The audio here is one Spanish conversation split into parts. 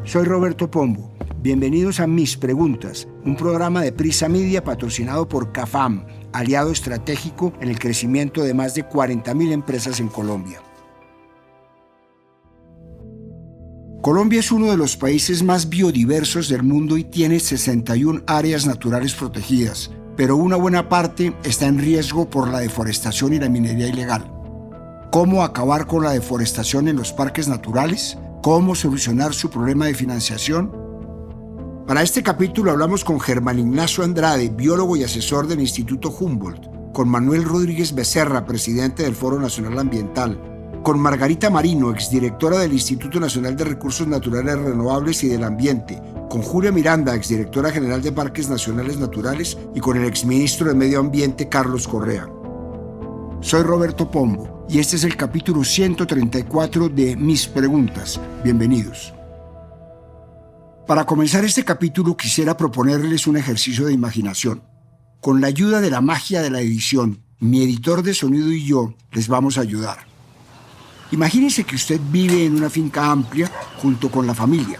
Soy Roberto Pombo. Bienvenidos a Mis Preguntas, un programa de Prisa Media patrocinado por CAFAM, aliado estratégico en el crecimiento de más de 40.000 empresas en Colombia. Colombia es uno de los países más biodiversos del mundo y tiene 61 áreas naturales protegidas, pero una buena parte está en riesgo por la deforestación y la minería ilegal. ¿Cómo acabar con la deforestación en los parques naturales? ¿Cómo solucionar su problema de financiación? Para este capítulo hablamos con Germán Ignacio Andrade, biólogo y asesor del Instituto Humboldt, con Manuel Rodríguez Becerra, presidente del Foro Nacional Ambiental, con Margarita Marino, exdirectora del Instituto Nacional de Recursos Naturales Renovables y del Ambiente, con Julia Miranda, exdirectora general de Parques Nacionales Naturales, y con el exministro de Medio Ambiente, Carlos Correa. Soy Roberto Pombo y este es el capítulo 134 de Mis Preguntas. Bienvenidos. Para comenzar este capítulo quisiera proponerles un ejercicio de imaginación. Con la ayuda de la magia de la edición, mi editor de sonido y yo les vamos a ayudar. Imagínense que usted vive en una finca amplia junto con la familia.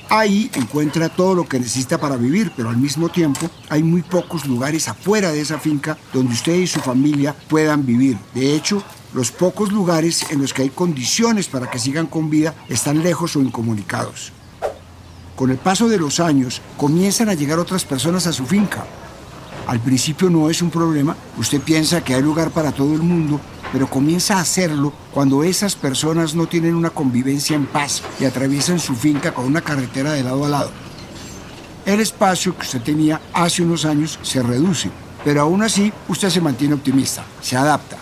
Ahí encuentra todo lo que necesita para vivir, pero al mismo tiempo hay muy pocos lugares afuera de esa finca donde usted y su familia puedan vivir. De hecho, los pocos lugares en los que hay condiciones para que sigan con vida están lejos o incomunicados. Con el paso de los años, comienzan a llegar otras personas a su finca. Al principio no es un problema, usted piensa que hay lugar para todo el mundo, pero comienza a hacerlo cuando esas personas no tienen una convivencia en paz y atraviesan su finca con una carretera de lado a lado. El espacio que usted tenía hace unos años se reduce, pero aún así usted se mantiene optimista, se adapta.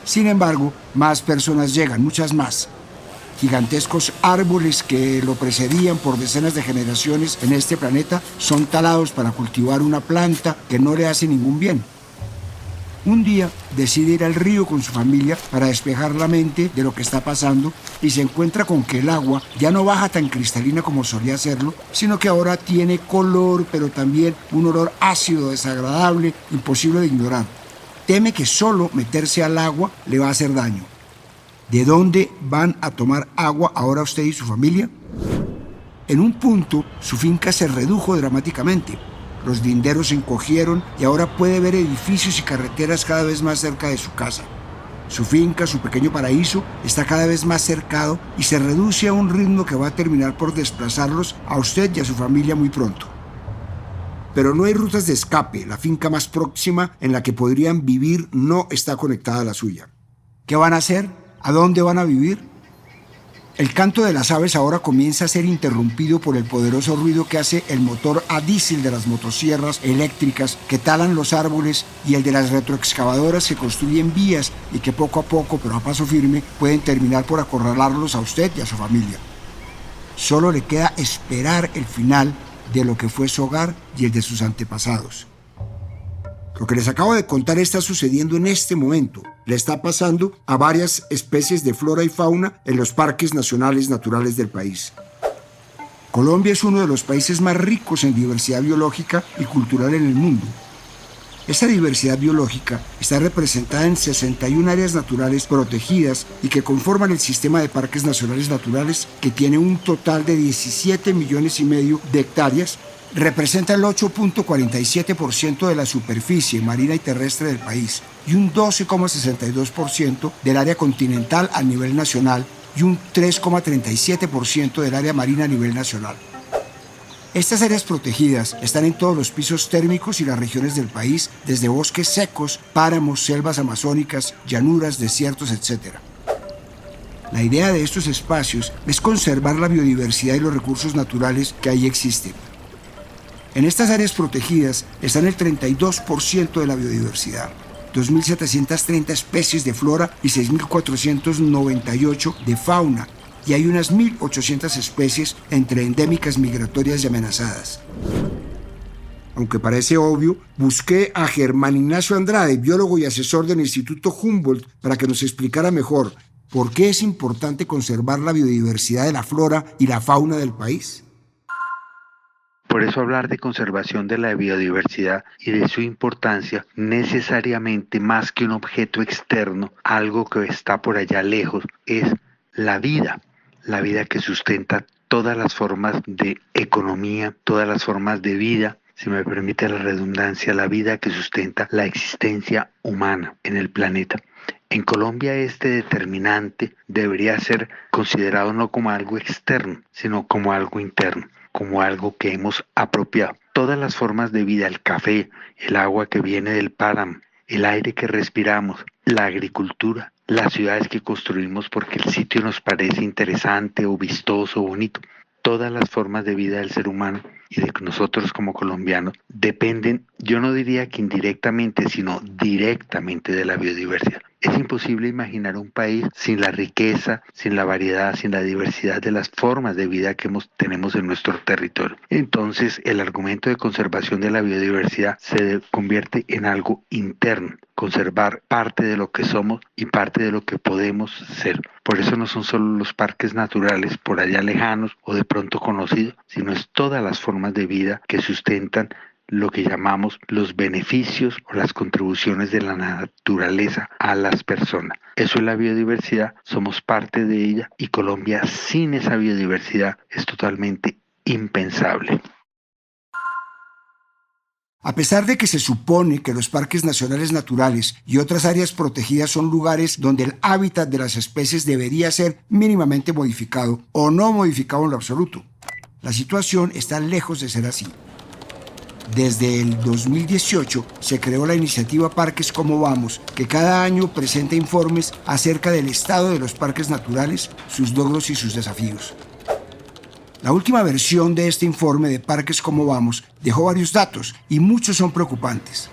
Sin embargo, más personas llegan, muchas más. Gigantescos árboles que lo precedían por decenas de generaciones en este planeta son talados para cultivar una planta que no le hace ningún bien. Un día decide ir al río con su familia para despejar la mente de lo que está pasando y se encuentra con que el agua ya no baja tan cristalina como solía hacerlo, sino que ahora tiene color, pero también un olor ácido, desagradable, imposible de ignorar. Teme que solo meterse al agua le va a hacer daño. ¿De dónde van a tomar agua ahora usted y su familia? En un punto, su finca se redujo dramáticamente. Los linderos se encogieron y ahora puede ver edificios y carreteras cada vez más cerca de su casa. Su finca, su pequeño paraíso, está cada vez más cercado y se reduce a un ritmo que va a terminar por desplazarlos a usted y a su familia muy pronto. Pero no hay rutas de escape. La finca más próxima en la que podrían vivir no está conectada a la suya. ¿Qué van a hacer? ¿A dónde van a vivir? El canto de las aves ahora comienza a ser interrumpido por el poderoso ruido que hace el motor a diésel de las motosierras eléctricas que talan los árboles y el de las retroexcavadoras que construyen vías y que poco a poco, pero a paso firme, pueden terminar por acorralarlos a usted y a su familia. Solo le queda esperar el final de lo que fue su hogar y el de sus antepasados. Lo que les acabo de contar está sucediendo en este momento. Le está pasando a varias especies de flora y fauna en los parques nacionales naturales del país. Colombia es uno de los países más ricos en diversidad biológica y cultural en el mundo. Esa diversidad biológica está representada en 61 áreas naturales protegidas y que conforman el sistema de parques nacionales naturales, que tiene un total de 17,5 millones de hectáreas. Representa el 8.47% de la superficie marina y terrestre del país y un 12,62% del área continental a nivel nacional y un 3,37% del área marina a nivel nacional. Estas áreas protegidas están en todos los pisos térmicos y las regiones del país, desde bosques secos, páramos, selvas amazónicas, llanuras, desiertos, etc. La idea de estos espacios es conservar la biodiversidad y los recursos naturales que ahí existen. En estas áreas protegidas están el 32% de la biodiversidad, 2.730 especies de flora y 6.498 de fauna, y hay unas 1.800 especies entre endémicas, migratorias y amenazadas. Aunque parece obvio, busqué a Germán Ignacio Andrade, biólogo y asesor del Instituto Humboldt, para que nos explicara mejor por qué es importante conservar la biodiversidad de la flora y la fauna del país. Por eso hablar de conservación de la biodiversidad y de su importancia necesariamente más que un objeto externo, algo que está por allá lejos, es la vida que sustenta todas las formas de economía, todas las formas de vida, si me permite la redundancia, la vida que sustenta la existencia humana en el planeta. En Colombia este determinante debería ser considerado no como algo externo, sino como algo interno, como algo que hemos apropiado. Todas las formas de vida, el café, el agua que viene del páramo, el aire que respiramos, la agricultura, las ciudades que construimos porque el sitio nos parece interesante o vistoso o bonito. Todas las formas de vida del ser humano y de nosotros como colombianos dependen, yo no diría que indirectamente, sino directamente de la biodiversidad. Es imposible imaginar un país sin la riqueza, sin la variedad, sin la diversidad de las formas de vida que tenemos en nuestro territorio. Entonces, el argumento de conservación de la biodiversidad se convierte en algo interno, conservar parte de lo que somos y parte de lo que podemos ser. Por eso no son solo los parques naturales por allá lejanos o de pronto conocidos, sino es todas las formas de vida que sustentan lo que llamamos los beneficios o las contribuciones de la naturaleza a las personas. Eso es la biodiversidad, somos parte de ella y Colombia sin esa biodiversidad es totalmente impensable. A pesar de que se supone que los parques nacionales naturales y otras áreas protegidas son lugares donde el hábitat de las especies debería ser mínimamente modificado o no modificado en lo absoluto, la situación está lejos de ser así. Desde el 2018 se creó la iniciativa Parques Como Vamos, que cada año presenta informes acerca del estado de los parques naturales, sus logros y sus desafíos. La última versión de este informe de Parques Como Vamos dejó varios datos y muchos son preocupantes.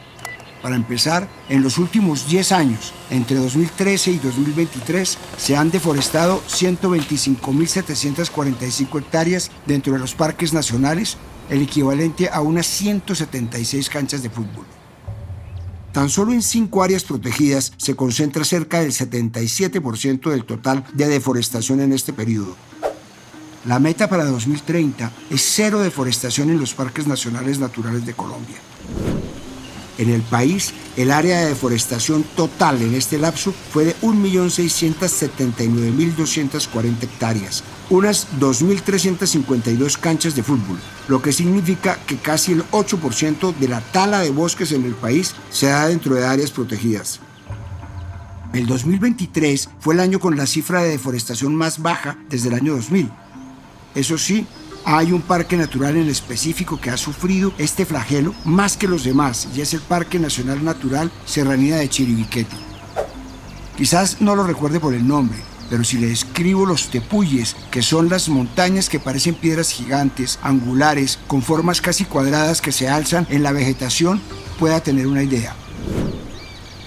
Para empezar, en los últimos 10 años, entre 2013 y 2023, se han deforestado 125.745 hectáreas dentro de los parques nacionales, el equivalente a unas 176 canchas de fútbol. Tan solo en 5 áreas protegidas se concentra cerca del 77% del total de deforestación en este periodo. La meta para 2030 es cero deforestación en los parques nacionales naturales de Colombia. En el país, el área de deforestación total en este lapso fue de 1.679.240 hectáreas, unas 2.352 canchas de fútbol, lo que significa que casi el 8% de la tala de bosques en el país se da dentro de áreas protegidas. El 2023 fue el año con la cifra de deforestación más baja desde el año 2000. Eso sí, hay un parque natural en específico que ha sufrido este flagelo más que los demás, y es el Parque Nacional Natural Serranía de Chiribiquete. Quizás no lo recuerde por el nombre, pero si le describo los tepuyes, que son las montañas que parecen piedras gigantes, angulares, con formas casi cuadradas que se alzan en la vegetación, pueda tener una idea.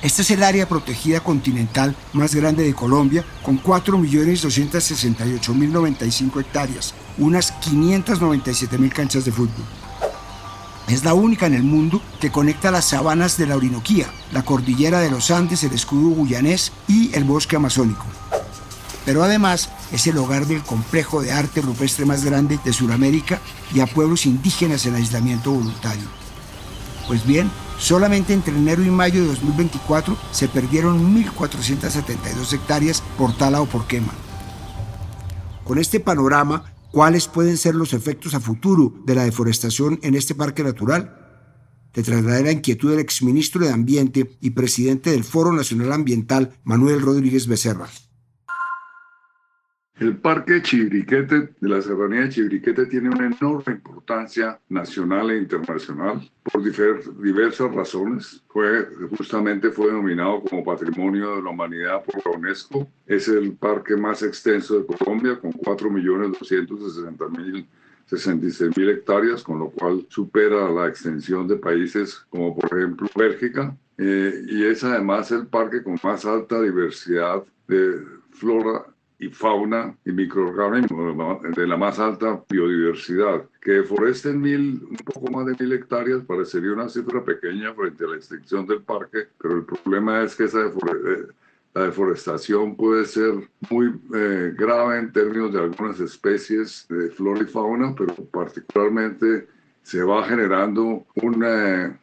Esta es el área protegida continental más grande de Colombia, con 4.268.095 hectáreas, unas 597.000 canchas de fútbol. Es la única en el mundo que conecta las sabanas de la Orinoquía, la cordillera de los Andes, el escudo guyanés y el bosque amazónico. Pero además es el hogar del complejo de arte rupestre más grande de Sudamérica y a pueblos indígenas en aislamiento voluntario. Pues bien, solamente entre enero y mayo de 2024 se perdieron 1.472 hectáreas por tala o por quema. Con este panorama, ¿cuáles pueden ser los efectos a futuro de la deforestación en este parque natural? Te trasladaré la inquietud del exministro de Ambiente y presidente del Foro Nacional Ambiental, Manuel Rodríguez Becerra. El Parque Chiribiquete de la Serranía de Chiribiquete tiene una enorme importancia nacional e internacional por diversas razones. Justamente fue denominado como Patrimonio de la Humanidad por la UNESCO. Es el parque más extenso de Colombia, con 4.266.000 hectáreas, con lo cual supera la extensión de países como por ejemplo Bélgica. Y es además el parque con más alta diversidad de flora y fauna y microorganismos, de la más alta biodiversidad. Que deforesten un poco más de 1.000 hectáreas parecería una cifra pequeña frente a la extinción del parque, pero el problema es que la deforestación puede ser muy grave en términos de algunas especies de flora y fauna, pero particularmente se va generando un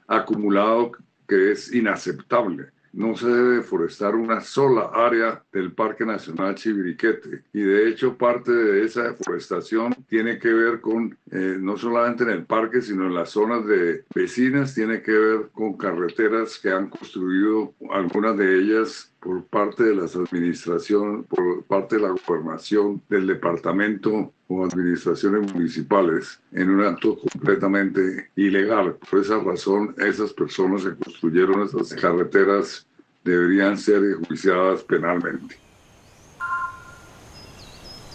acumulado que es inaceptable. no se debe deforestar una sola área del Parque Nacional Chiribiquete. Y de hecho parte de esa deforestación tiene que ver con, no solamente en el parque, sino en las zonas de vecinas, tiene que ver con carreteras que han construido, algunas de ellas por parte de las administraciones, por parte de la gobernación del departamento o administraciones municipales, en un acto completamente ilegal. Por esa razón, esas personas que construyeron esas carreteras deberían ser enjuiciadas penalmente.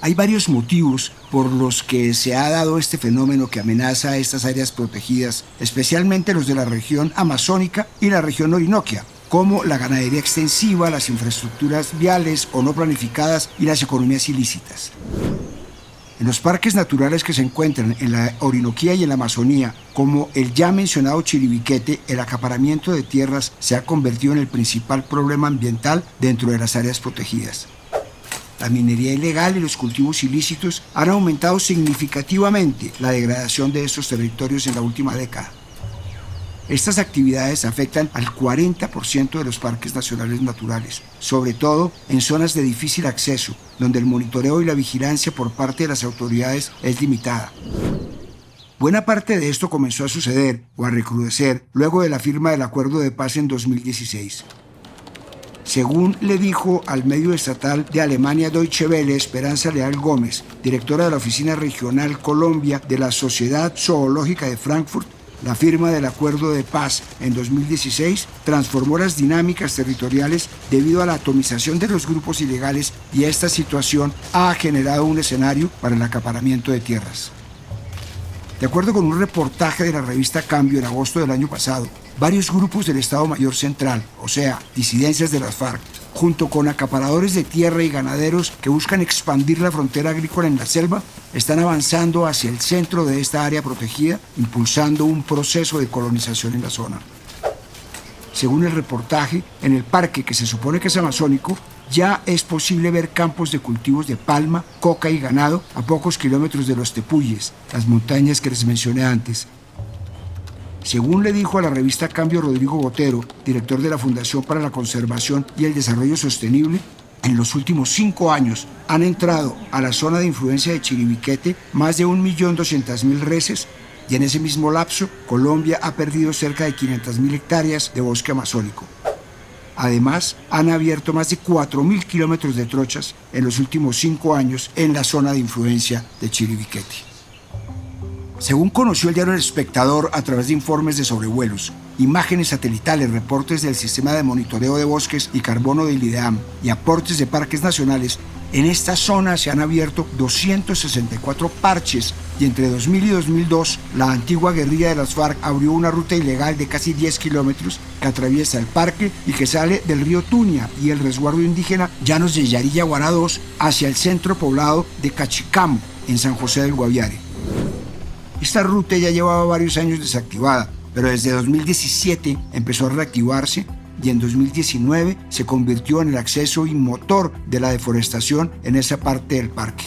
Hay varios motivos por los que se ha dado este fenómeno que amenaza a estas áreas protegidas, especialmente los de la región amazónica y la región orinoquia, como la ganadería extensiva, las infraestructuras viales o no planificadas y las economías ilícitas. En los parques naturales que se encuentran en la Orinoquía y en la Amazonía, como el ya mencionado Chiribiquete, el acaparamiento de tierras se ha convertido en el principal problema ambiental dentro de las áreas protegidas. La minería ilegal y los cultivos ilícitos han aumentado significativamente la degradación de estos territorios en la última década. Estas actividades afectan al 40% de los parques nacionales naturales, sobre todo en zonas de difícil acceso, donde el monitoreo y la vigilancia por parte de las autoridades es limitada. Buena parte de esto comenzó a suceder o a recrudecer luego de la firma del Acuerdo de Paz en 2016. Según le dijo al medio estatal de Alemania Deutsche Welle Esperanza Leal Gómez, directora de la Oficina Regional Colombia de la Sociedad Zoológica de Frankfurt, la firma del Acuerdo de Paz en 2016 transformó las dinámicas territoriales debido a la atomización de los grupos ilegales y esta situación ha generado un escenario para el acaparamiento de tierras. De acuerdo con un reportaje de la revista Cambio en agosto del año pasado, varios grupos del Estado Mayor Central, o sea, disidencias de las FARC, junto con acaparadores de tierra y ganaderos que buscan expandir la frontera agrícola en la selva, están avanzando hacia el centro de esta área protegida, impulsando un proceso de colonización en la zona. Según el reportaje, en el parque, que se supone que es amazónico, ya es posible ver campos de cultivos de palma, coca y ganado a pocos kilómetros de los tepuyes, las montañas que les mencioné antes. Según le dijo a la revista Cambio Rodrigo Botero, director de la Fundación para la Conservación y el Desarrollo Sostenible, en los últimos 5 años han entrado a la zona de influencia de Chiribiquete más de 1.200.000 reses y en ese mismo lapso Colombia ha perdido cerca de 500.000 hectáreas de bosque amazónico. Además, han abierto más de 4.000 kilómetros de trochas en los últimos 5 años en la zona de influencia de Chiribiquete. Según conoció el diario El Espectador a través de informes de sobrevuelos, imágenes satelitales, reportes del Sistema de Monitoreo de Bosques y Carbono del IDEAM y aportes de parques nacionales, en esta zona se han abierto 264 parches y entre 2000 y 2002 la antigua guerrilla de las FARC abrió una ruta ilegal de casi 10 kilómetros que atraviesa el parque y que sale del río Tunia y el resguardo indígena Llanos de Yarilla Guará II hacia el centro poblado de Cachicamo, en San José del Guaviare. Esta ruta ya llevaba varios años desactivada, pero desde 2017 empezó a reactivarse y en 2019 se convirtió en el acceso y motor de la deforestación en esa parte del parque.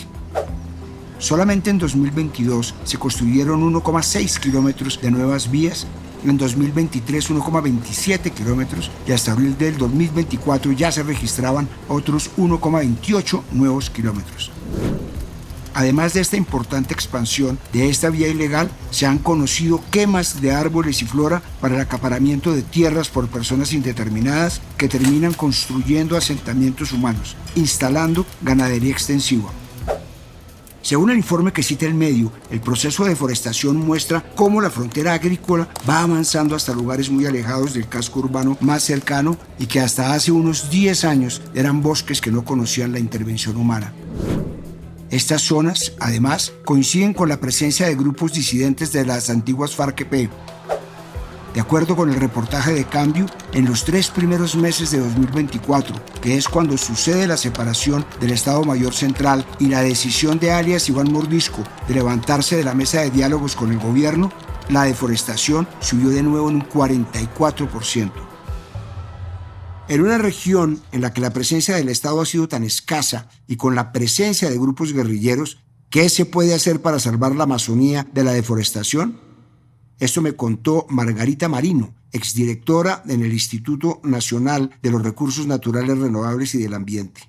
Solamente en 2022 se construyeron 1,6 kilómetros de nuevas vías, en 2023 1,27 kilómetros y hasta abril del 2024 ya se registraban otros 1,28 nuevos kilómetros. Además de esta importante expansión de esta vía ilegal, se han conocido quemas de árboles y flora para el acaparamiento de tierras por personas indeterminadas que terminan construyendo asentamientos humanos, instalando ganadería extensiva. Según el informe que cita el medio, el proceso de deforestación muestra cómo la frontera agrícola va avanzando hasta lugares muy alejados del casco urbano más cercano y que hasta hace unos 10 años eran bosques que no conocían la intervención humana. Estas zonas, además, coinciden con la presencia de grupos disidentes de las antiguas FARC-EP. De acuerdo con el reportaje de Cambio, en los 3 primeros meses de 2024, que es cuando sucede la separación del Estado Mayor Central y la decisión de alias Iván Mordisco de levantarse de la mesa de diálogos con el gobierno, la deforestación subió de nuevo en un 44%. En una región en la que la presencia del Estado ha sido tan escasa y con la presencia de grupos guerrilleros, ¿qué se puede hacer para salvar la Amazonía de la deforestación? Esto me contó Margarita Marino, exdirectora en el Instituto Nacional de los Recursos Naturales Renovables y del Ambiente.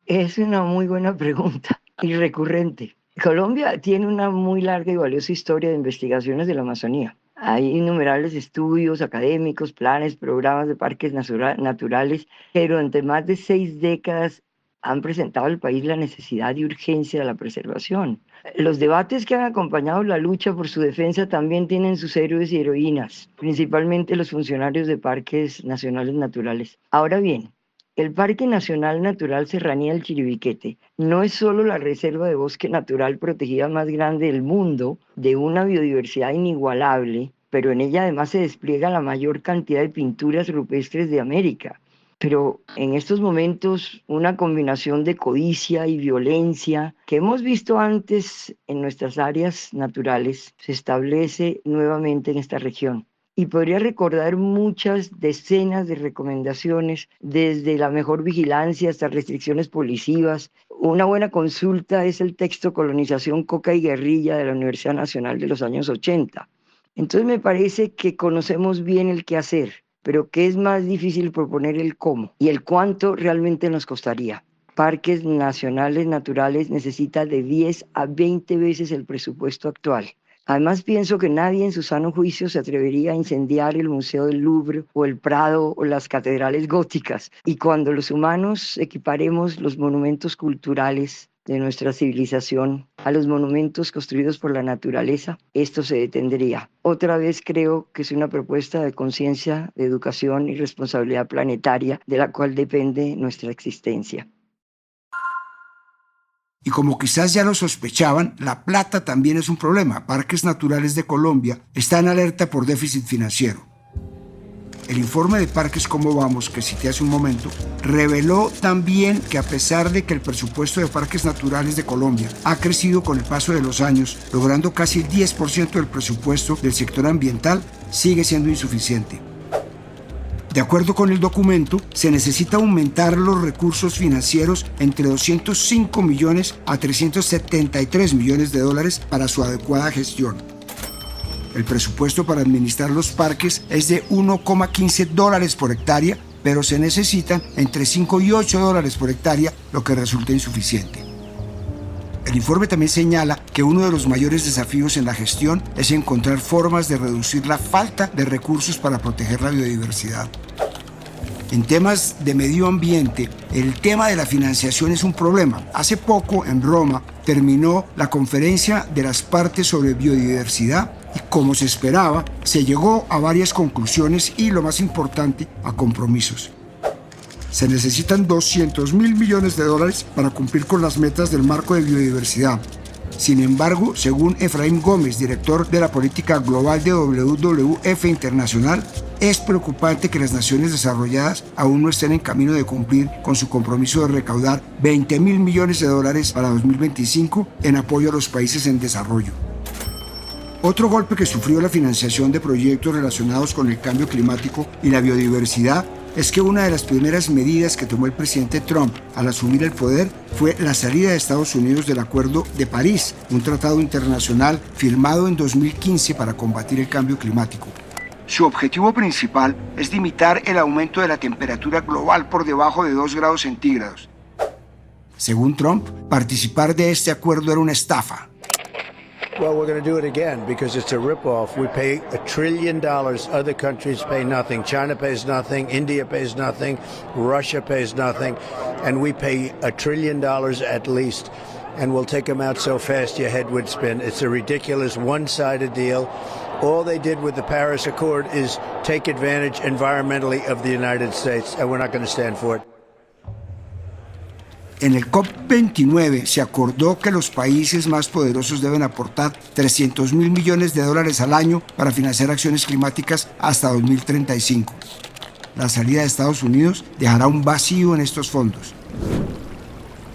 Es una muy buena pregunta y recurrente. Colombia tiene una muy larga y valiosa historia de investigaciones de la Amazonía. Hay innumerables estudios académicos, planes, programas de parques naturales que durante más de 6 décadas han presentado al país la necesidad y urgencia de la preservación. Los debates que han acompañado la lucha por su defensa también tienen sus héroes y heroínas, principalmente los funcionarios de parques nacionales naturales. Ahora bien, el Parque Nacional Natural Serranía del Chiribiquete no es solo la reserva de bosque natural protegida más grande del mundo, de una biodiversidad inigualable, pero en ella además se despliega la mayor cantidad de pinturas rupestres de América. Pero en estos momentos una combinación de codicia y violencia que hemos visto antes en nuestras áreas naturales se establece nuevamente en esta región. Y podría recordar muchas decenas de recomendaciones, desde la mejor vigilancia hasta restricciones policivas. Una buena consulta es el texto Colonización, Coca y Guerrilla de la Universidad Nacional de los años 80. Entonces me parece que conocemos bien el qué hacer, pero que es más difícil proponer el cómo y el cuánto realmente nos costaría. Parques nacionales naturales necesitan de 10 a 20 veces el presupuesto actual. Además, pienso que nadie en su sano juicio se atrevería a incendiar el Museo del Louvre o el Prado o las catedrales góticas. Y cuando los humanos equiparemos los monumentos culturales de nuestra civilización a los monumentos construidos por la naturaleza, esto se detendría. Otra vez creo que es una propuesta de conciencia, de educación y responsabilidad planetaria de la cual depende nuestra existencia. Y como quizás ya lo sospechaban, la plata también es un problema. Parques Naturales de Colombia está en alerta por déficit financiero. El informe de Parques Cómo Vamos, que cité hace un momento, reveló también que a pesar de que el presupuesto de Parques Naturales de Colombia ha crecido con el paso de los años, logrando casi el 10% del presupuesto del sector ambiental, sigue siendo insuficiente. De acuerdo con el documento, se necesita aumentar los recursos financieros entre 205 millones a 373 millones de dólares para su adecuada gestión. El presupuesto para administrar los parques es de 1,15 dólares por hectárea, pero se necesitan entre 5 y 8 dólares por hectárea, lo que resulta insuficiente. El informe también señala que uno de los mayores desafíos en la gestión es encontrar formas de reducir la falta de recursos para proteger la biodiversidad. En temas de medio ambiente, el tema de la financiación es un problema. Hace poco, en Roma, terminó la conferencia de las partes sobre biodiversidad y, como se esperaba, se llegó a varias conclusiones y, lo más importante, a compromisos. Se necesitan 200.000 millones de dólares para cumplir con las metas del marco de biodiversidad. Sin embargo, según Efraín Gómez, director de la política global de WWF Internacional, es preocupante que las naciones desarrolladas aún no estén en camino de cumplir con su compromiso de recaudar 20.000 millones de dólares para 2025 en apoyo a los países en desarrollo. Otro golpe que sufrió la financiación de proyectos relacionados con el cambio climático y la biodiversidad es que una de las primeras medidas que tomó el presidente Trump al asumir el poder fue la salida de Estados Unidos del Acuerdo de París, un tratado internacional firmado en 2015 para combatir el cambio climático. Su objetivo principal es limitar el aumento de la temperatura global por debajo de 2 grados centígrados. Según Trump, participar de este acuerdo era una estafa. Well, we're going to do it again because it's a ripoff. We pay $1 trillion. Other countries pay nothing. China pays nothing. India pays nothing. Russia pays nothing. And we pay $1 trillion at least. And we'll take them out so fast your head would spin. It's a ridiculous one-sided deal. All they did with the Paris Accord is take advantage environmentally of the United States, and we're not going to stand for it. En el COP29 se acordó que los países más poderosos deben aportar 300.000 millones de dólares al año para financiar acciones climáticas hasta 2035. La salida de Estados Unidos dejará un vacío en estos fondos.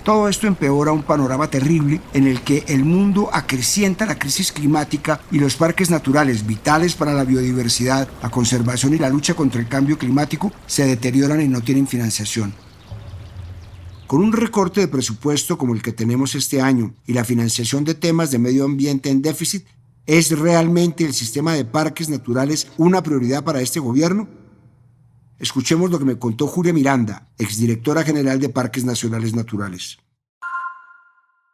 Todo esto empeora un panorama terrible en el que el mundo acrecienta la crisis climática y los parques naturales vitales para la biodiversidad, la conservación y la lucha contra el cambio climático se deterioran y no tienen financiación. Con un recorte de presupuesto como el que tenemos este año y la financiación de temas de medio ambiente en déficit, ¿Es realmente el sistema de parques naturales una prioridad para este gobierno? Escuchemos lo que me contó Julia Miranda, exdirectora general de Parques Nacionales Naturales.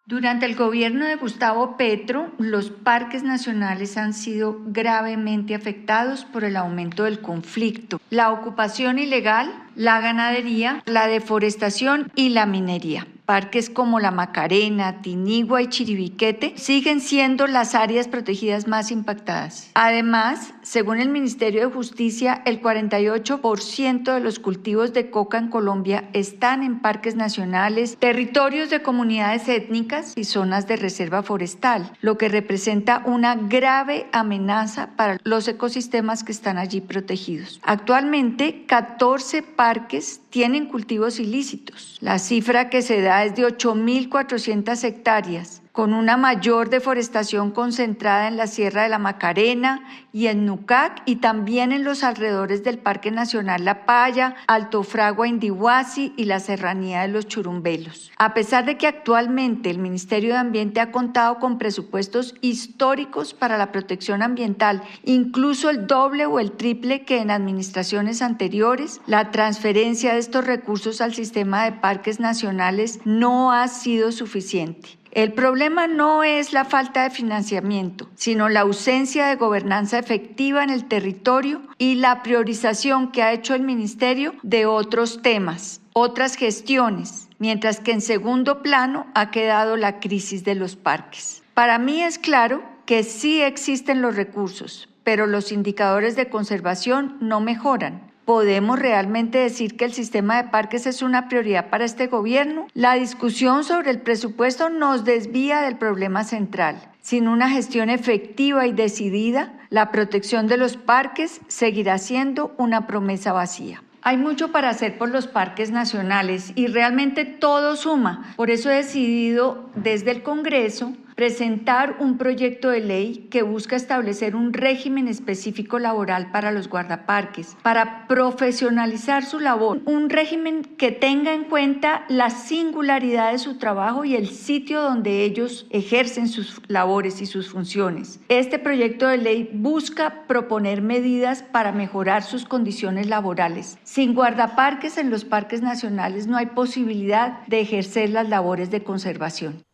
Durante el gobierno de Gustavo Petro, los parques nacionales han sido gravemente afectados por el aumento del conflicto, la ocupación ilegal, la ganadería, la deforestación y la minería. Parques como La Macarena, Tinigua y Chiribiquete siguen siendo las áreas protegidas más impactadas. Además, según el Ministerio de Justicia, el 48% de los cultivos de coca en Colombia están en parques nacionales, territorios de comunidades étnicas y zonas de reserva forestal, lo que representa una grave amenaza para los ecosistemas que están allí protegidos. Actualmente, 14 parques tienen cultivos ilícitos. La cifra que se da es de 8.400 hectáreas, con una mayor deforestación concentrada en la Sierra de la Macarena y en Nucac y también en los alrededores del Parque Nacional La Paya, Alto Fragua, Indihuasi y la Serranía de los Churumbelos. A pesar de que actualmente el Ministerio de Ambiente ha contado con presupuestos históricos para la protección ambiental, incluso el doble o el triple que en administraciones anteriores, la transferencia de estos recursos al sistema de parques nacionales no ha sido suficiente. El problema no es la falta de financiamiento, sino la ausencia de gobernanza efectiva en el territorio y la priorización que ha hecho el Ministerio de otros temas, otras gestiones, mientras que en segundo plano ha quedado la crisis de los parques. Para mí es claro que sí existen los recursos, pero los indicadores de conservación no mejoran. ¿Podemos realmente decir que el sistema de parques es una prioridad para este gobierno? La discusión sobre el presupuesto nos desvía del problema central. Sin una gestión efectiva y decidida, la protección de los parques seguirá siendo una promesa vacía. Hay mucho para hacer por los parques nacionales y realmente todo suma. Por eso he decidido desde el Congreso presentar un proyecto de ley que busca establecer un régimen específico laboral para los guardaparques, para profesionalizar su labor, un régimen que tenga en cuenta la singularidad de su trabajo y el sitio donde ellos ejercen sus labores y sus funciones. Este proyecto de ley busca proponer medidas para mejorar sus condiciones laborales. Sin guardaparques en los parques nacionales no hay posibilidad de ejercer las labores de conservación.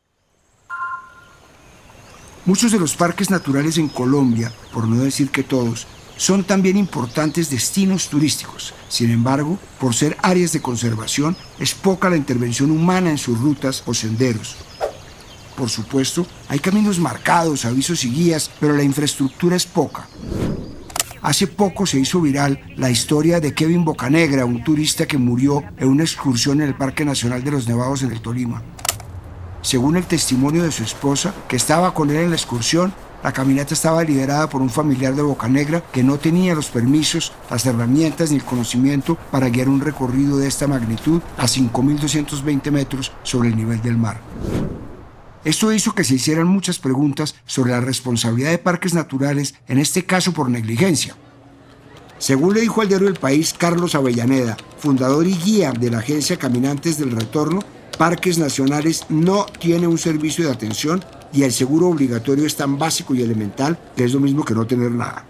Muchos de los parques naturales en Colombia, por no decir que todos, son también importantes destinos turísticos. Sin embargo, por ser áreas de conservación, es poca la intervención humana en sus rutas o senderos. Por supuesto, hay caminos marcados, avisos y guías, pero la infraestructura es poca. Hace poco se hizo viral la historia de Kevin Bocanegra, un turista que murió en una excursión en el Parque Nacional de los Nevados en el Tolima. Según el testimonio de su esposa, que estaba con él en la excursión, la caminata estaba liderada por un familiar de Bocanegra que no tenía los permisos, las herramientas ni el conocimiento para guiar un recorrido de esta magnitud a 5.220 metros sobre el nivel del mar. Esto hizo que se hicieran muchas preguntas sobre la responsabilidad de parques naturales, en este caso por negligencia. Según le dijo al diario El País Carlos Avellaneda, fundador y guía de la agencia Caminantes del Retorno, Parques Nacionales no tiene un servicio de atención y el seguro obligatorio es tan básico y elemental que es lo mismo que no tener nada.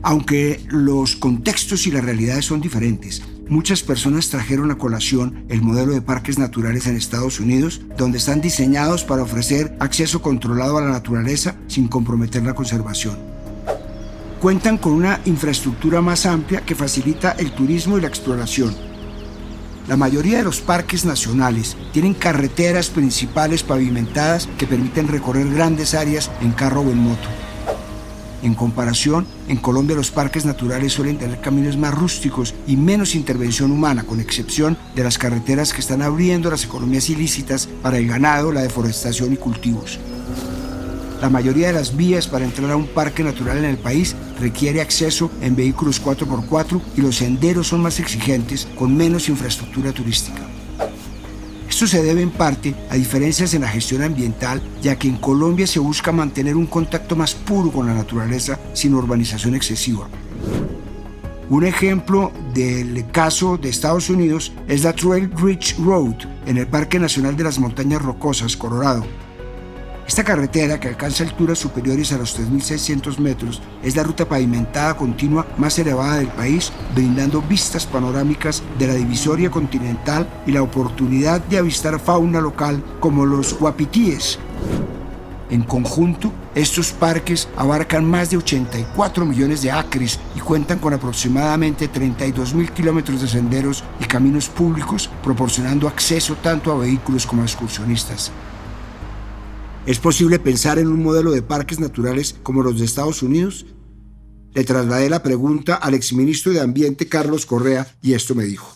Aunque los contextos y las realidades son diferentes, muchas personas trajeron a colación el modelo de parques naturales en Estados Unidos, donde están diseñados para ofrecer acceso controlado a la naturaleza sin comprometer la conservación. Cuentan con una infraestructura más amplia que facilita el turismo y la exploración. La mayoría de los parques nacionales tienen carreteras principales pavimentadas que permiten recorrer grandes áreas en carro o en moto. En comparación, en Colombia los parques naturales suelen tener caminos más rústicos y menos intervención humana, con excepción de las carreteras que están abriendo las economías ilícitas para el ganado, la deforestación y cultivos. La mayoría de las vías para entrar a un parque natural en el país requiere acceso en vehículos 4x4 y los senderos son más exigentes, con menos infraestructura turística. Esto se debe en parte a diferencias en la gestión ambiental, ya que en Colombia se busca mantener un contacto más puro con la naturaleza sin urbanización excesiva. Un ejemplo del caso de Estados Unidos es la Trail Ridge Road en el Parque Nacional de las Montañas Rocosas, Colorado. Esta carretera, que alcanza alturas superiores a los 3.600 metros, es la ruta pavimentada continua más elevada del país, brindando vistas panorámicas de la divisoria continental y la oportunidad de avistar fauna local como los guapitíes. En conjunto, estos parques abarcan más de 84 millones de acres y cuentan con aproximadamente 32.000 kilómetros de senderos y caminos públicos, proporcionando acceso tanto a vehículos como a excursionistas. ¿Es posible pensar en un modelo de parques naturales como los de Estados Unidos? Le trasladé la pregunta al exministro de Ambiente, Carlos Correa, y esto me dijo.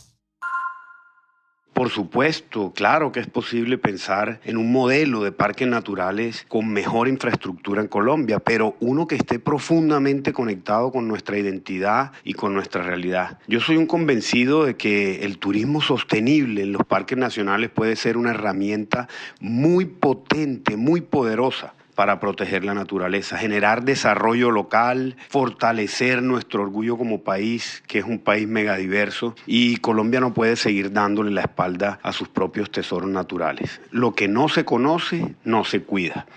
Por supuesto, claro que es posible pensar en un modelo de parques naturales con mejor infraestructura en Colombia, pero uno que esté profundamente conectado con nuestra identidad y con nuestra realidad. Yo soy un convencido de que el turismo sostenible en los parques nacionales puede ser una herramienta muy potente, muy poderosa para proteger la naturaleza, generar desarrollo local, fortalecer nuestro orgullo como país, que es un país megadiverso, y Colombia no puede seguir dándole la espalda a sus propios tesoros naturales. Lo que no se conoce, no se cuida.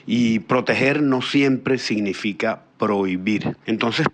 Y proteger no siempre significa prohibir. Entonces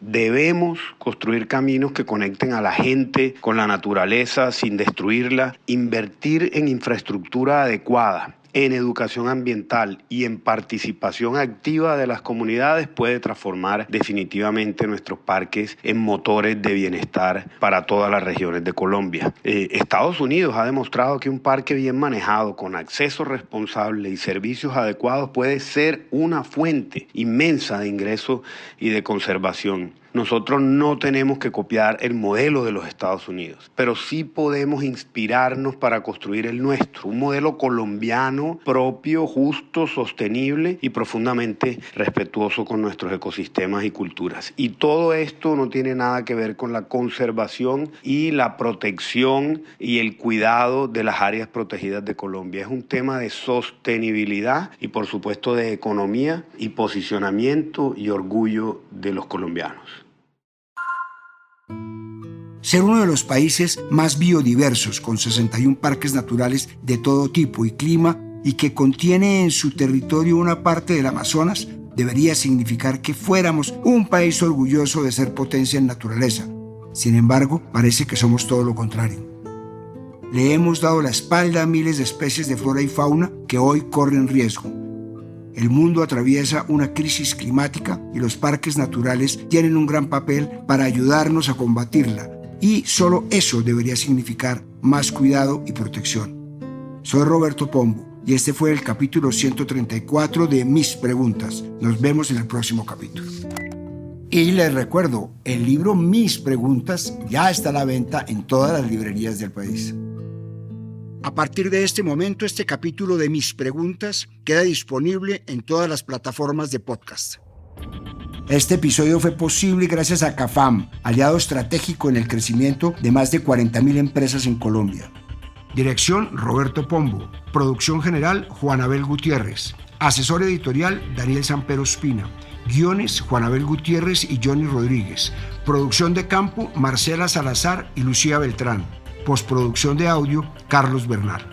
debemos construir caminos que conecten a la gente con la naturaleza sin destruirla, invertir en infraestructura adecuada, en educación ambiental y en participación activa de las comunidades puede transformar definitivamente nuestros parques en motores de bienestar para todas las regiones de Colombia. Estados Unidos ha demostrado que un parque bien manejado, con acceso responsable y servicios adecuados, puede ser una fuente inmensa de ingresos y de conservación. Nosotros no tenemos que copiar el modelo de los Estados Unidos, pero sí podemos inspirarnos para construir el nuestro, un modelo colombiano propio, justo, sostenible y profundamente respetuoso con nuestros ecosistemas y culturas. Y todo esto no tiene nada que ver con la conservación y la protección y el cuidado de las áreas protegidas de Colombia. Es un tema de sostenibilidad y, por supuesto, de economía y posicionamiento y orgullo de los colombianos. Ser uno de los países más biodiversos, con 61 parques naturales de todo tipo y clima, y que contiene en su territorio una parte del Amazonas, debería significar que fuéramos un país orgulloso de ser potencia en naturaleza. Sin embargo, parece que somos todo lo contrario. Le hemos dado la espalda a miles de especies de flora y fauna que hoy corren riesgo. El mundo atraviesa una crisis climática y los parques naturales tienen un gran papel para ayudarnos a combatirla. Y solo eso debería significar más cuidado y protección. Soy Roberto Pombo y este fue el capítulo 134 de Mis Preguntas. Nos vemos en el próximo capítulo. Y les recuerdo, el libro Mis Preguntas ya está a la venta en todas las librerías del país. A partir de este momento, este capítulo de Mis Preguntas queda disponible en todas las plataformas de podcast. Este episodio fue posible gracias a CAFAM, aliado estratégico en el crecimiento de más de 40.000 empresas en Colombia. Dirección: Roberto Pombo. Producción general: Juan Abel Gutiérrez. Asesor editorial: Daniel Sampero Espina. Guiones: Juan Abel Gutiérrez y Johnny Rodríguez. Producción de campo: Marcela Salazar y Lucía Beltrán. Postproducción de audio: Carlos Bernal.